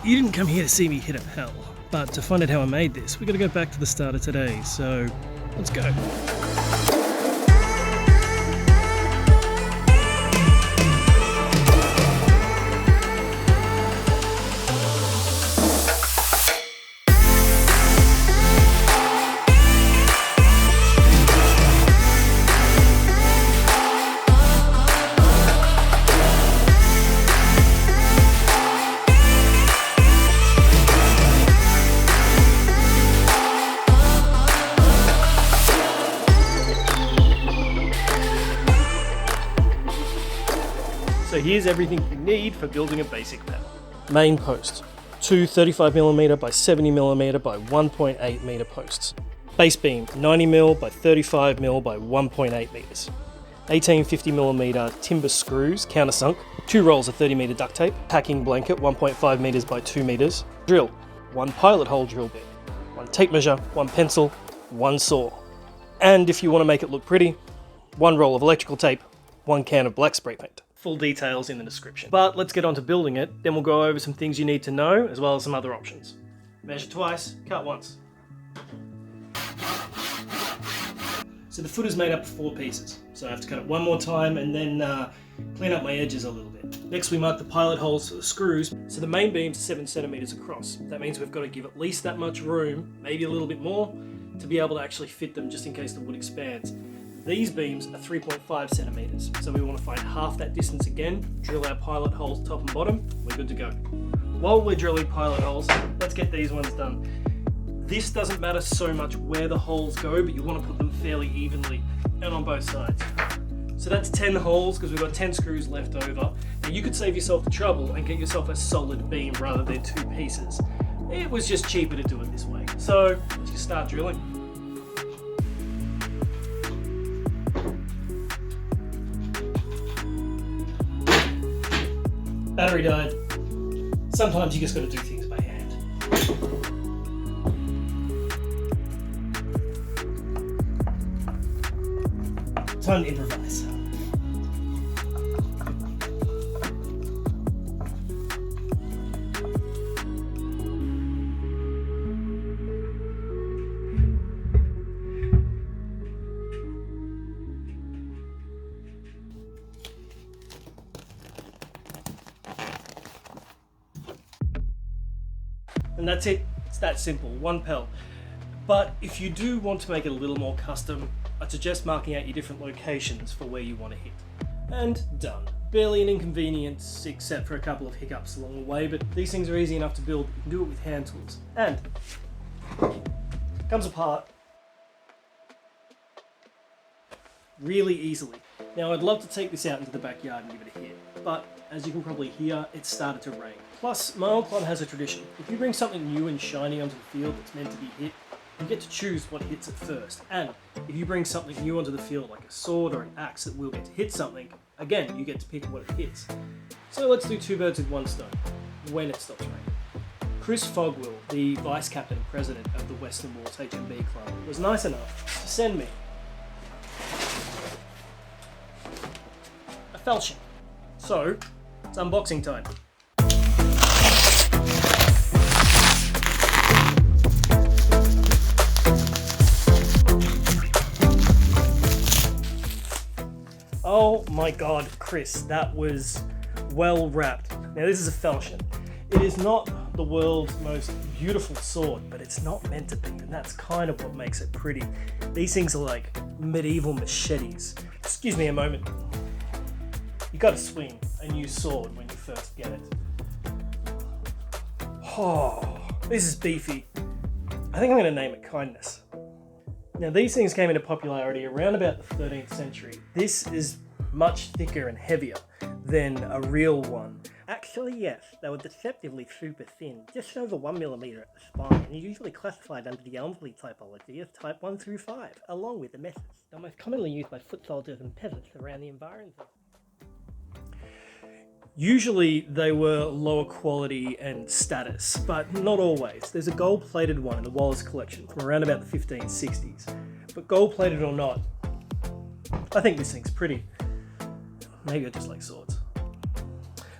You didn't come here to see me hit a Pell, but to find out how I made this, we gotta go back to the start of today, so let's go. So here's everything you need for building a basic Pell. Main post, two 35mm by 70mm by 1.8 meter posts. Base beam, 90mm by 35mm by 1.8 meters. 1850mm timber screws, countersunk. 2 rolls of 30 meter duct tape. Packing blanket, 1.5 meters by 2 meters. Drill, 1 pilot hole drill bit. 1 tape measure, 1 pencil, 1 saw. And if you want to make it look pretty, 1 roll of electrical tape, 1 can of black spray paint. Full details in the description. But let's get on to building it, then we'll go over some things you need to know, as well as some other options. Measure twice, cut once. So the foot is made up of 4 pieces, so I have to cut it one more time and then clean up my edges a little bit. Next we mark the pilot holes for the screws. So the main beam's 7 centimeters across. That means we've got to give at least that much room, maybe a little bit more, to be able to actually fit them just in case the wood expands. These beams are 3.5 centimeters, so we want to find half that distance again, drill our pilot holes top and bottom, we're good to go. While we're drilling pilot holes, let's get these ones done. This doesn't matter so much where the holes go, but you want to put them fairly evenly and on both sides. So that's 10 holes because we've got 10 screws left over. Now you could save yourself the trouble and get yourself a solid beam rather than 2 pieces. It was just cheaper to do it this way. So let's just start drilling. Battery died. Sometimes you just gotta do things by hand. Time to improvise. And that's it, it's that simple, 1 Pell. But if you do want to make it a little more custom, I'd suggest marking out your different locations for where you want to hit. And done. Barely an inconvenience, except for a couple of hiccups along the way, but these things are easy enough to build, you can do it with hand tools. And it comes apart really easily. Now I'd love to take this out into the backyard and give it a hit, but as you can probably hear, it started to rain. Plus, my old club has a tradition. If you bring something new and shiny onto the field that's meant to be hit, you get to choose what hits it first. And if you bring something new onto the field, like a sword or an axe that will get to hit something, again, you get to pick what it hits. So let's do 2 birds with 1 stone, when it stops raining. Chris Fogwill, the vice captain and president of the Western Walls HMB Club, was nice enough to send me a falchion. So, it's unboxing time. Oh my god, Chris, that was well wrapped. Now this is a falchion. It is not the world's most beautiful sword, but it's not meant to be, and that's kind of what makes it pretty. These things are like medieval machetes. Excuse me a moment. You gotta swing a new sword when you first get it. Oh, this is beefy. I think I'm gonna name it Kindness. Now these things came into popularity around about the 13th century. This is much thicker and heavier than a real one. Actually, yes, they were deceptively super thin, just over 1mm at the spine, and usually classified under the Elmsley typology as type 1 through 5, along with the messes. They're most commonly used by foot soldiers and peasants around the environs. Usually they were lower quality and status, but not always. There's a gold-plated one in the Wallace collection from around about the 1560s. But gold-plated or not, I think this thing's pretty. Maybe I just like swords.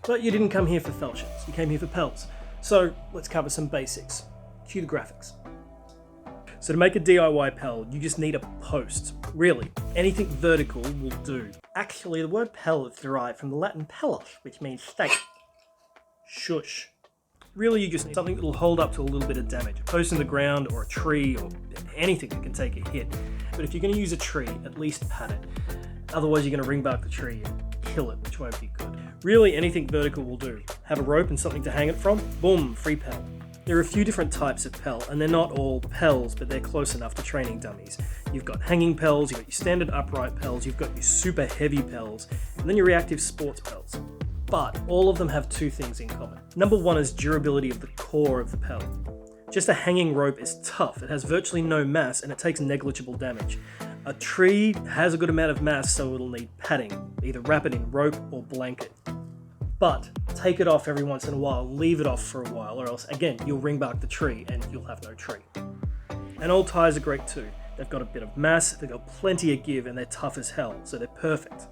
But you didn't come here for falchions, you came here for Pells. So let's cover some basics. Cue the graphics. So to make a DIY Pell, you just need a post. Really, anything vertical will do. Actually, the word Pell is derived from the Latin pellos, which means stake. Shush. Really, you just need something that will hold up to a little bit of damage. A post in the ground or a tree or anything that can take a hit. But if you're going to use a tree, at least pat it. Otherwise, you're going to ring bark the tree and kill it, which won't be good. Really, anything vertical will do. Have a rope and something to hang it from, boom, free Pell. There are a few different types of Pell, and they're not all Pells, but they're close enough to training dummies. You've got hanging Pells, you've got your standard upright Pells, you've got your super heavy Pells, and then your reactive sports Pells. But all of them have two things in common. Number one is durability of the core of the Pell. Just a hanging rope is tough, it has virtually no mass, and it takes negligible damage. A tree has a good amount of mass, so it'll need padding, either wrap it in rope or blanket. But take it off every once in a while, leave it off for a while, or else, again, you'll ring bark the tree and you'll have no tree. And old ties are great too. They've got a bit of mass, they've got plenty of give, and they're tough as hell, so they're perfect.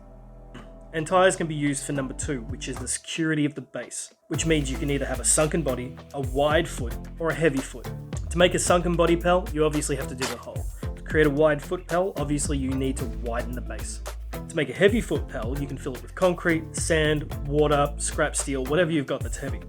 And ties can be used for number two, which is the security of the base, which means you can either have a sunken body, a wide foot, or a heavy foot. To make a sunken body Pell, you obviously have to dig a hole. To create a wide foot Pell, obviously you need to widen the base. To make a heavy foot Pell, you can fill it with concrete, sand, water, scrap steel, whatever you've got that's heavy.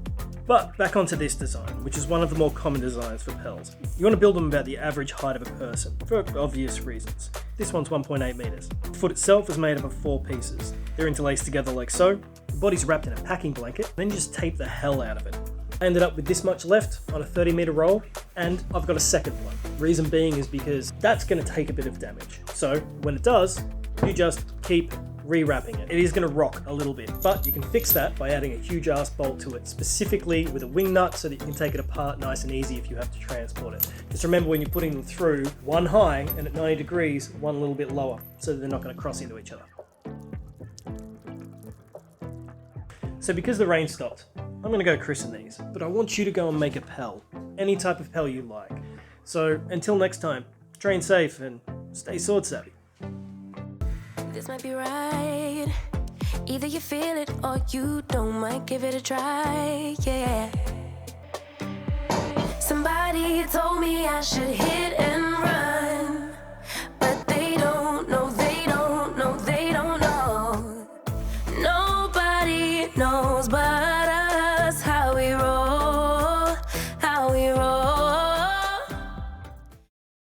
But back onto this design, which is one of the more common designs for Pells. You want to build them about the average height of a person, for obvious reasons. This one's 1.8 meters. The foot itself is made up of 4 pieces. They're interlaced together like so. The body's wrapped in a packing blanket, then just tape the hell out of it. I ended up with this much left on a 30-meter roll, and I've got a second one. Reason being is because that's going to take a bit of damage. So when it does, you just keep rewrapping it. It is going to rock a little bit, but you can fix that by adding a huge ass bolt to it, specifically with a wing nut so that you can take it apart nice and easy if you have to transport it. Just remember when you're putting them through, one high and at 90 degrees, one a little bit lower, so that they're not going to cross into each other. So because the rain stopped, I'm going to go christen these, but I want you to go and make a Pell. Any type of Pell you like. So until next time, train safe and stay sword savvy. This might be right. Either you feel it or you don't. Might give it a try, yeah. Somebody told me I should hit